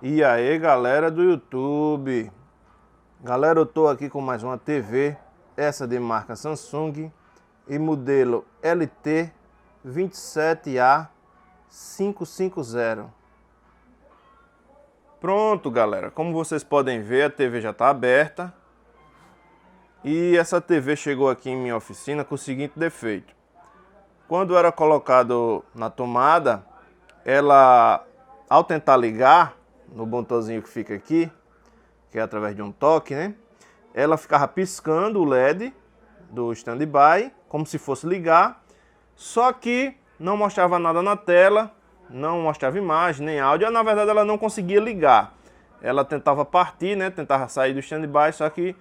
E aí, galera do YouTube. Galera, eu tô aqui com mais uma TV, essa de marca Samsung e modelo LT27A550. Pronto, galera, como vocês podem ver, a TV já está aberta. E essa TV chegou aqui em minha oficina com o seguinte defeito. Quando era colocado na tomada, ela, ao tentar ligar no botãozinho que fica aqui, que é através de um toque, né? Ela ficava piscando o LED do standby, como se fosse ligar, só que não mostrava nada na tela, não mostrava imagem, nem áudio, na verdade ela não conseguia ligar. Ela tentava partir, né? Tentava sair do standby, só que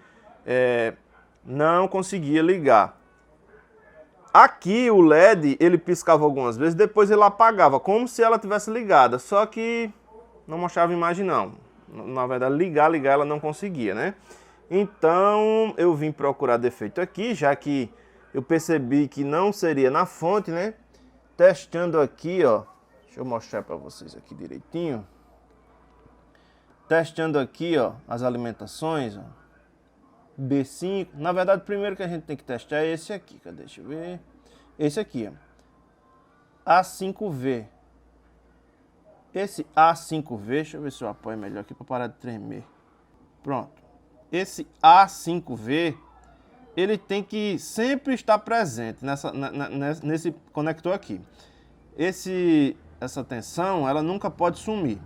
não conseguia ligar. Aqui o LED, ele piscava algumas vezes, depois ele apagava, como se ela tivesse ligada, só que não mostrava imagem não. Na verdade, ligar ela não conseguia, né? Então, eu vim procurar defeito aqui, já que eu percebi que não seria na fonte, né? Testando aqui, ó. Deixa eu mostrar para vocês aqui direitinho. Testando aqui, ó, as alimentações, ó. B5. Na verdade, o primeiro que a gente tem que testar é esse aqui. Deixa eu ver. Esse aqui, ó. A5V. Esse A5V, deixa eu ver se eu apoio melhor aqui para parar de tremer. Pronto. Esse A5V, ele tem que sempre estar presente nesse conector aqui. Essa tensão, ela nunca pode sumir.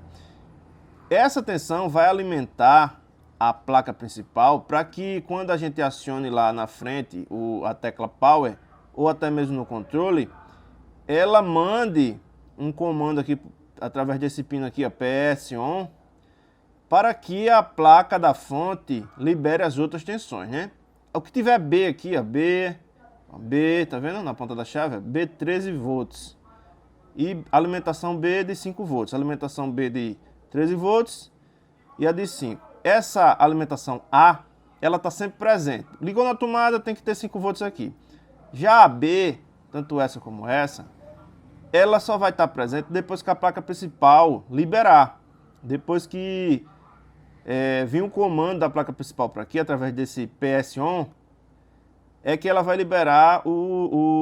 Essa tensão vai alimentar a placa principal para que quando a gente acione lá na frente a tecla Power ou até mesmo no controle, ela mande um comando aqui através desse pino aqui, ó, PS ON, para que a placa da fonte libere as outras tensões, né? O que tiver B aqui, ó, B, tá vendo na ponta da chave? B 13 volts. E alimentação B de 5 volts, alimentação B de 13 volts e a de 5. Essa alimentação A, ela tá sempre presente. Ligou na tomada, tem que ter 5 volts aqui. Já a B, tanto essa como essa, ela só vai estar presente depois que a placa principal liberar. Depois que vir um comando da placa principal para aqui, através desse PS ON, é que ela vai liberar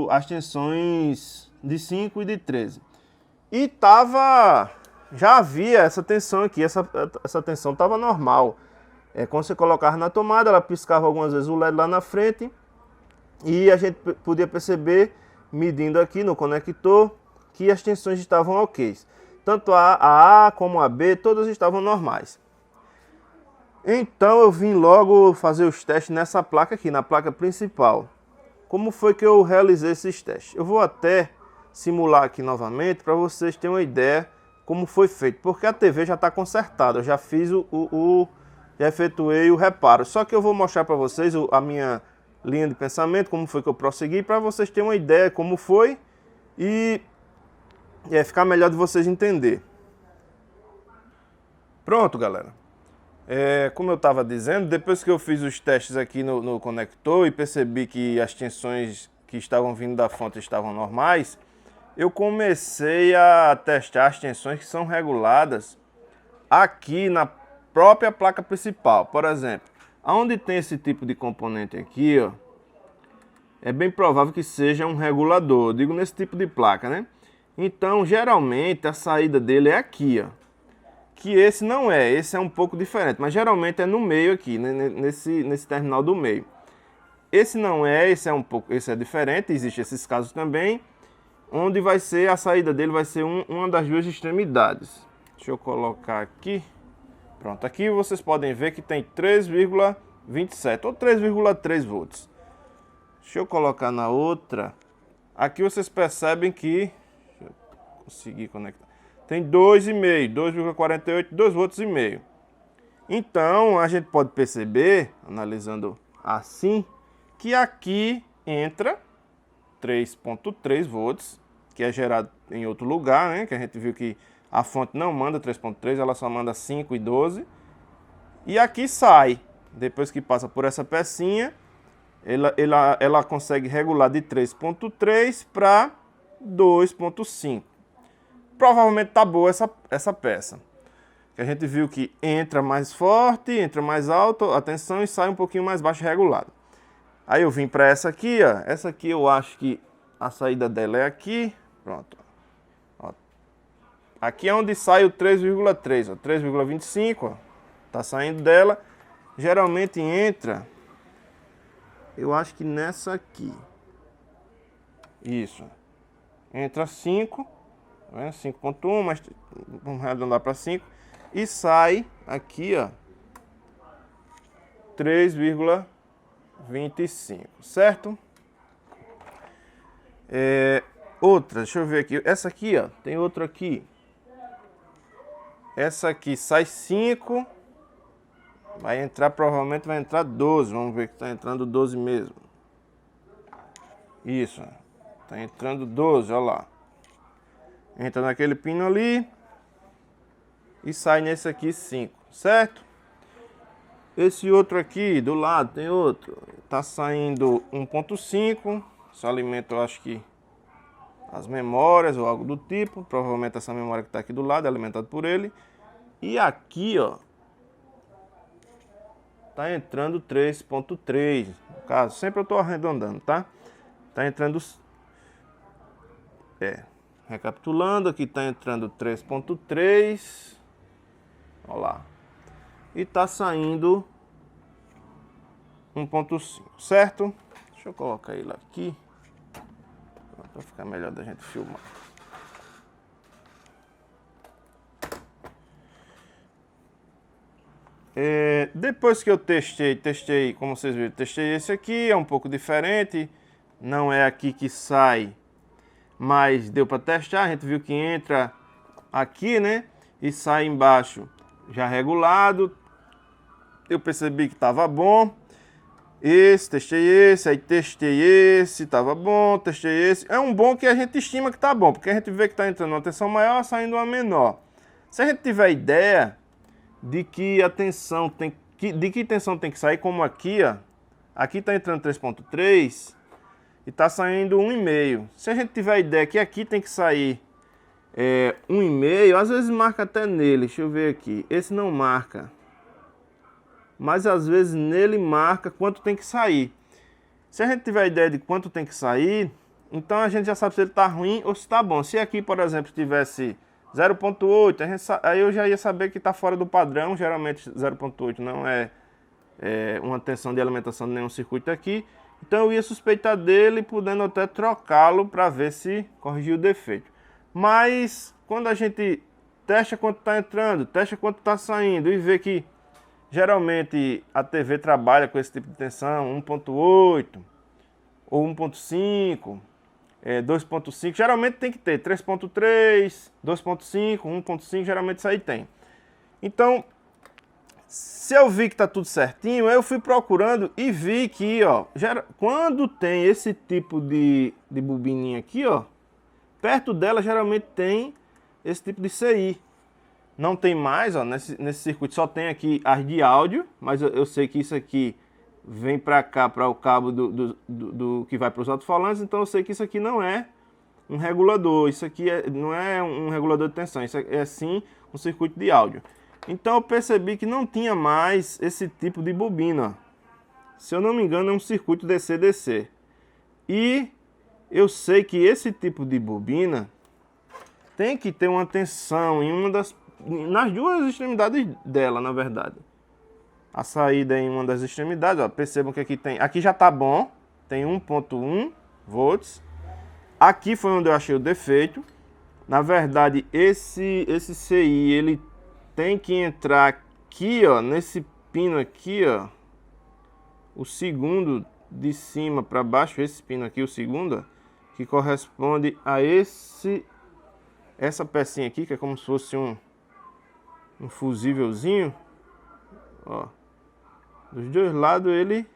as tensões de 5 e de 13. E já havia essa tensão aqui, essa tensão estava normal. Quando você colocava na tomada, ela piscava algumas vezes o LED lá na frente, e a gente podia perceber, medindo aqui no conector, que as tensões estavam ok. Tanto a A como a B, todas estavam normais. Então eu vim logo fazer os testes nessa placa aqui, na placa principal. Como foi que eu realizei esses testes? Eu vou até simular aqui novamente para vocês terem uma ideia como foi feito. Porque a TV já está consertada, eu já fiz já efetuei o reparo. Só que eu vou mostrar para vocês a minha linha de pensamento, como foi que eu prossegui, para vocês terem uma ideia como foi e ficar melhor de vocês entender. Pronto, galera. Como eu estava dizendo, depois que eu fiz os testes aqui no conector e percebi que as tensões que estavam vindo da fonte estavam normais, eu comecei a testar as tensões que são reguladas aqui na própria placa principal. Por exemplo, onde tem esse tipo de componente aqui, ó, é bem provável que seja um regulador, eu digo nesse tipo de placa, né? Então, geralmente, a saída dele é aqui, ó. Que esse não é, esse é um pouco diferente, mas geralmente é no meio aqui, né? nesse terminal do meio. Esse não é, esse é diferente, existem esses casos também, onde vai ser, a saída dele vai ser uma das duas extremidades. Deixa eu colocar aqui. Pronto, aqui vocês podem ver que tem 3,27 ou 3,3 volts. Deixa eu colocar na outra. Aqui vocês percebem que... Deixa eu conseguir conectar. Tem 2,5, 2,48, 2 volts e meio. Então, a gente pode perceber, analisando assim, que aqui entra 3,3 volts, que é gerado em outro lugar, né? Que a gente viu que a fonte não manda 3,3, ela só manda 5 e 12. E aqui sai, depois que passa por essa pecinha, ela consegue regular de 3,3 para 2,5. Provavelmente tá boa essa peça. Que a gente viu que entra mais forte, entra mais alto a tensão e sai um pouquinho mais baixo regulado. Aí eu vim para essa aqui, ó. Essa aqui eu acho que a saída dela é aqui. Pronto. Ó. Aqui é onde sai o 3,3, ó. 3,25, ó. Tá saindo dela. Geralmente entra, eu acho que nessa aqui. Isso. Entra 5, né? 5,1, mas vamos arredondar para 5. E sai aqui, ó, 3,25, certo? Outra, deixa eu ver aqui. Essa aqui, ó, tem outra aqui. Essa aqui sai 5. Vai entrar, provavelmente vai entrar 12. Vamos ver que tá entrando 12 mesmo. Isso. Tá entrando 12, olha lá. Entra naquele pino ali. E sai nesse aqui 5, certo? Esse outro aqui, do lado, tem outro. Tá saindo 1,5. Isso alimenta, eu acho que, as memórias ou algo do tipo. Provavelmente essa memória que tá aqui do lado é alimentada por ele. E aqui, ó, tá entrando 3,3. No caso, sempre eu tô arredondando, tá? Tá entrando... recapitulando, aqui tá entrando 3,3. Olha lá. E tá saindo 1,5, certo? Deixa eu colocar ele aqui. Para ficar melhor da gente filmar. Depois que eu testei, como vocês viram, testei esse aqui, é um pouco diferente. Não é aqui que sai, mas deu para testar. A gente viu que entra aqui, né? E sai embaixo já regulado. Eu percebi que estava bom. Testei esse, estava bom, testei esse. É um bom que a gente estima que está bom, porque a gente vê que está entrando uma tensão maior, saindo uma menor. Se a gente tiver ideia de que a tensão de que tensão tem que sair, como aqui, ó. Aqui está entrando 3,3 e está saindo 1,5. Se a gente tiver ideia que aqui tem que sair 1,5, às vezes marca até nele. Deixa eu ver aqui. Esse não marca. Mas às vezes nele marca quanto tem que sair. Se a gente tiver ideia de quanto tem que sair, então a gente já sabe se ele está ruim ou se está bom. Se aqui, por exemplo, tivesse 0,8, aí eu já ia saber que está fora do padrão. Geralmente 0,8 não é uma tensão de alimentação de nenhum circuito aqui. Então eu ia suspeitar dele, podendo até trocá-lo para ver se corrigiu o defeito. Mas quando a gente testa quanto está entrando, testa quanto está saindo e vê que geralmente a TV trabalha com esse tipo de tensão, 1,8 ou 1,5, 2,5, geralmente tem que ter 3,3, 2,5, 1,5, geralmente isso aí tem. Então, se eu vi que está tudo certinho, eu fui procurando e vi que, ó, quando tem esse tipo de bobininha aqui, ó, perto dela geralmente tem esse tipo de CI. Não tem mais, ó, nesse circuito só tem aqui as de áudio, mas eu sei que isso aqui vem para cá, para o cabo do que vai para os alto-falantes, então eu sei que isso aqui não é um regulador, isso aqui não é um regulador de tensão, isso é sim um circuito de áudio. Então eu percebi que não tinha mais esse tipo de bobina. Se eu não me engano é um circuito DC-DC. E eu sei que esse tipo de bobina tem que ter uma tensão nas duas extremidades dela, na verdade. A saída é em uma das extremidades, ó, percebam que aqui já está bom, tem 1,1 volts. Aqui foi onde eu achei o defeito. Na verdade, esse CI, ele tem que entrar aqui, ó, nesse pino aqui, ó. O segundo de cima para baixo, esse pino aqui, o segundo, ó, que corresponde a essa pecinha aqui, que é como se fosse um fusívelzinho, ó. Dos dois lados ele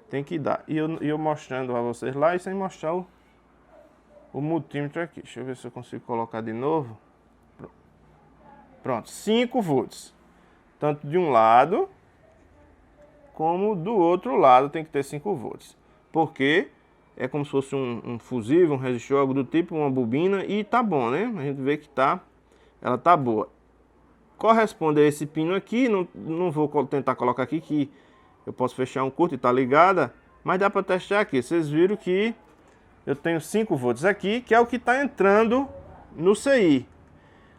tem que dar. E eu mostrando a vocês lá e sem mostrar o multímetro aqui. Deixa eu ver se eu consigo colocar de novo. Pronto, 5 volts. Tanto de um lado como do outro lado tem que ter 5 volts. Porque é como se fosse um fusível, um resistor, algo do tipo, uma bobina, e tá bom, né? A gente vê que ela tá boa. Corresponde a esse pino aqui, não vou tentar colocar aqui que eu posso fechar um curto e tá ligada, mas dá para testar aqui. Vocês viram que eu tenho 5 volts aqui, que é o que está entrando no CI.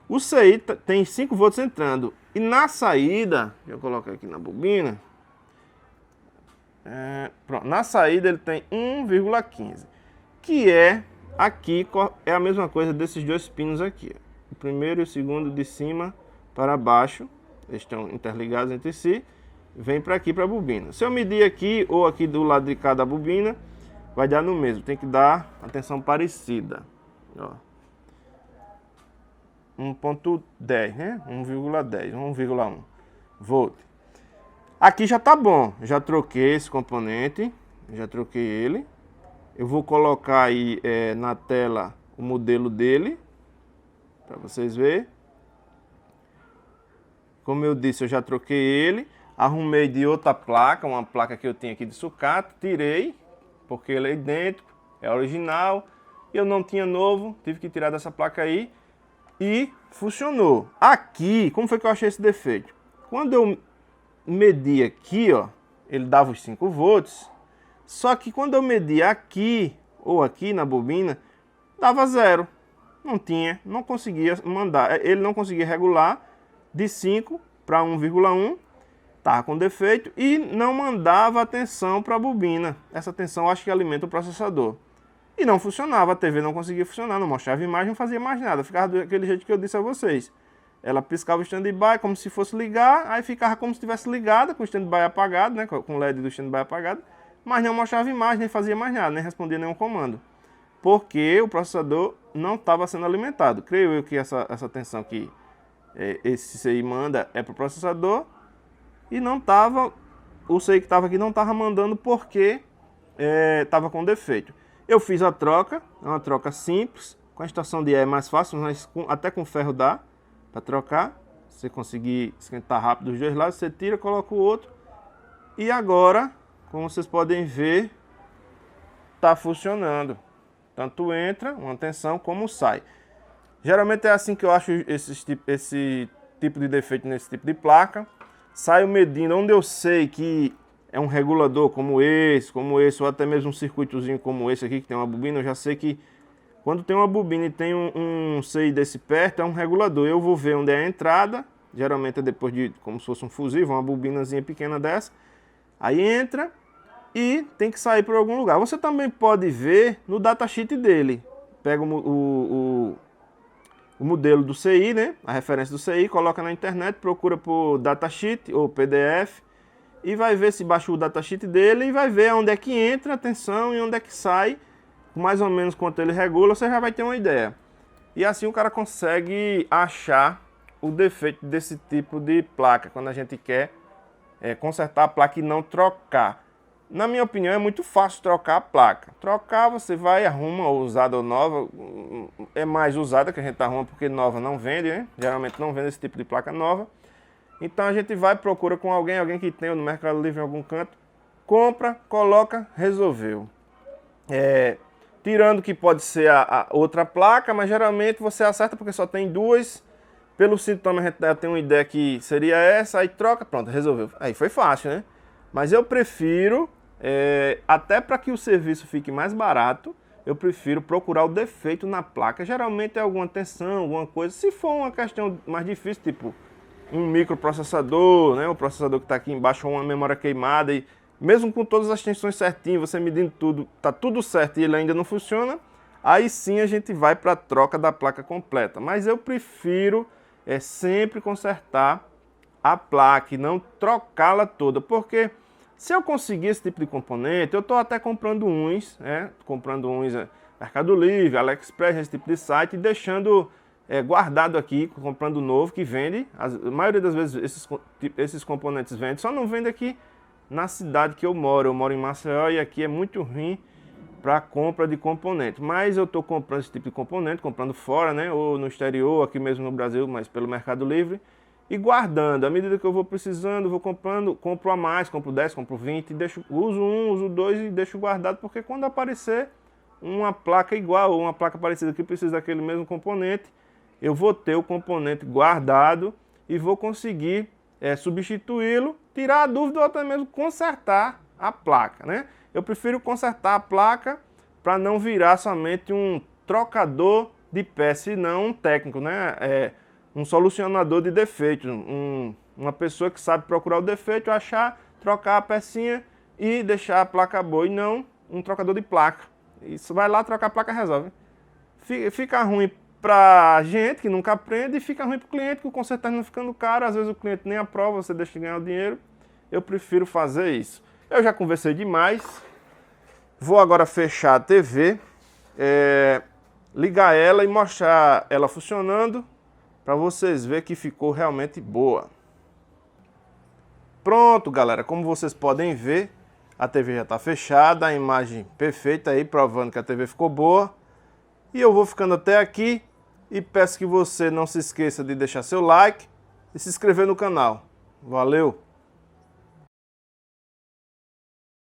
O CI tem 5 volts entrando. E na saída, deixa eu colocar aqui na bobina. Pronto, na saída ele tem 1,15. Que é aqui, é a mesma coisa desses dois pinos aqui. O primeiro e o segundo de cima para baixo. Eles estão interligados entre si. Vem para aqui para a bobina. Se eu medir aqui ou aqui do lado de cada bobina, vai dar no mesmo. Tem que dar atenção parecida. Ó. 1.10, né? 1,10, 1,1 volt. Aqui já tá bom. Já troquei esse componente. Já troquei ele. Eu vou colocar aí na tela o modelo dele. Para vocês verem. Como eu disse, eu já troquei ele. Arrumei de outra placa, uma placa que eu tinha aqui de sucata. Tirei, porque ele é idêntico, é original. Eu não tinha novo, tive que tirar dessa placa aí. E funcionou. Aqui, como foi que eu achei esse defeito? Quando eu medi aqui, ó, ele dava os 5 volts. Só que quando eu medi aqui, ou aqui na bobina, dava 0. Não tinha, não conseguia mandar. Ele não conseguia regular de 5 para 1,1. Estava com defeito e não mandava a tensão para a bobina. Essa tensão acho que alimenta o processador. E não funcionava, a TV não conseguia funcionar, não mostrava imagem, não fazia mais nada. Ficava daquele jeito que eu disse a vocês. Ela piscava o stand-by como se fosse ligar, aí ficava como se estivesse ligada, com o stand-by apagado, né, com o LED do stand-by apagado, mas não mostrava imagem, nem fazia mais nada, nem respondia nenhum comando. Porque o processador não estava sendo alimentado. Creio eu que essa tensão que esse CI manda é para o processador, e não estava, o CI que estava aqui não estava mandando porque estava com defeito. Eu fiz a troca, é uma troca simples, com a estação de ar é mais fácil, mas até com ferro dá para trocar. Se você conseguir esquentar rápido os dois lados, você tira, coloca o outro. E agora, como vocês podem ver, está funcionando. Tanto entra uma tensão como sai. Geralmente é assim que eu acho esse tipo de defeito nesse tipo de placa. Saio medindo onde eu sei que é um regulador como esse, ou até mesmo um circuitozinho como esse aqui, que tem uma bobina. Eu já sei que quando tem uma bobina e tem um CI desse perto, é um regulador. Eu vou ver onde é a entrada, geralmente é depois de, como se fosse um fusível, uma bobinazinha pequena dessa. Aí entra e tem que sair por algum lugar. Você também pode ver no datasheet dele. Pega o modelo do CI, né? A referência do CI, coloca na internet, procura por datasheet ou PDF e vai ver se baixou o datasheet dele e vai ver onde é que entra a tensão e onde é que sai, mais ou menos quanto ele regula, você já vai ter uma ideia. E assim o cara consegue achar o defeito desse tipo de placa, quando a gente quer consertar a placa e não trocar. Na minha opinião, é muito fácil trocar a placa. Trocar, você vai, arruma, ou usada ou nova. É mais usada que a gente arruma, porque nova não vende, né? Geralmente não vende esse tipo de placa nova. Então a gente vai, procura com alguém que tem no Mercado Livre em algum canto, compra, coloca, resolveu. Tirando que pode ser a outra placa, mas geralmente você acerta porque só tem duas. Pelo sintoma a gente já tem uma ideia que seria essa, aí troca, pronto, resolveu. Aí foi fácil, né? Mas eu prefiro... até para que o serviço fique mais barato, eu prefiro procurar o defeito na placa. Geralmente é alguma tensão, alguma coisa. Se for uma questão mais difícil, tipo um microprocessador, né, o processador que está aqui embaixo, ou uma memória queimada, e mesmo com todas as tensões certinho, você medindo tudo, tá tudo certo e ele ainda não funciona, aí sim a gente vai para a troca da placa completa. Mas eu prefiro sempre consertar a placa e não trocá-la toda, porque se eu conseguir esse tipo de componente, eu estou até comprando uns, Mercado Livre, AliExpress, esse tipo de site, e deixando guardado aqui, comprando novo, que vende. A maioria das vezes esses componentes vendem, só não vende aqui na cidade que eu moro. Eu moro em Maceió e aqui é muito ruim para compra de componente. Mas eu estou comprando esse tipo de componente, comprando fora, né, ou no exterior, aqui mesmo no Brasil, mas pelo Mercado Livre. e guardando. À medida que eu vou precisando, vou comprando, compro a mais, compro 10, compro 20, uso um, uso dois e deixo guardado, porque quando aparecer uma placa igual ou uma placa parecida que precisa daquele mesmo componente, eu vou ter o componente guardado e vou conseguir substituí-lo, tirar a dúvida ou até mesmo consertar a placa, né? Eu prefiro consertar a placa para não virar somente um trocador de peça e não um técnico, né? Um solucionador de defeitos, uma pessoa que sabe procurar o defeito, achar, trocar a pecinha e deixar a placa boa, e não um trocador de placa. Isso vai lá, trocar a placa, resolve. Fica ruim pra gente que nunca aprende e fica ruim pro cliente, que o conserto está ficando caro, às vezes o cliente nem aprova, você deixa de ganhar o dinheiro. Eu prefiro fazer isso. Eu já conversei demais, vou agora fechar a TV, ligar ela e mostrar ela funcionando, para vocês verem que ficou realmente boa. Pronto, galera, como vocês podem ver, a TV já está fechada, a imagem perfeita aí, provando que a TV ficou boa. E eu vou ficando até aqui e peço que você não se esqueça de deixar seu like e se inscrever no canal. Valeu!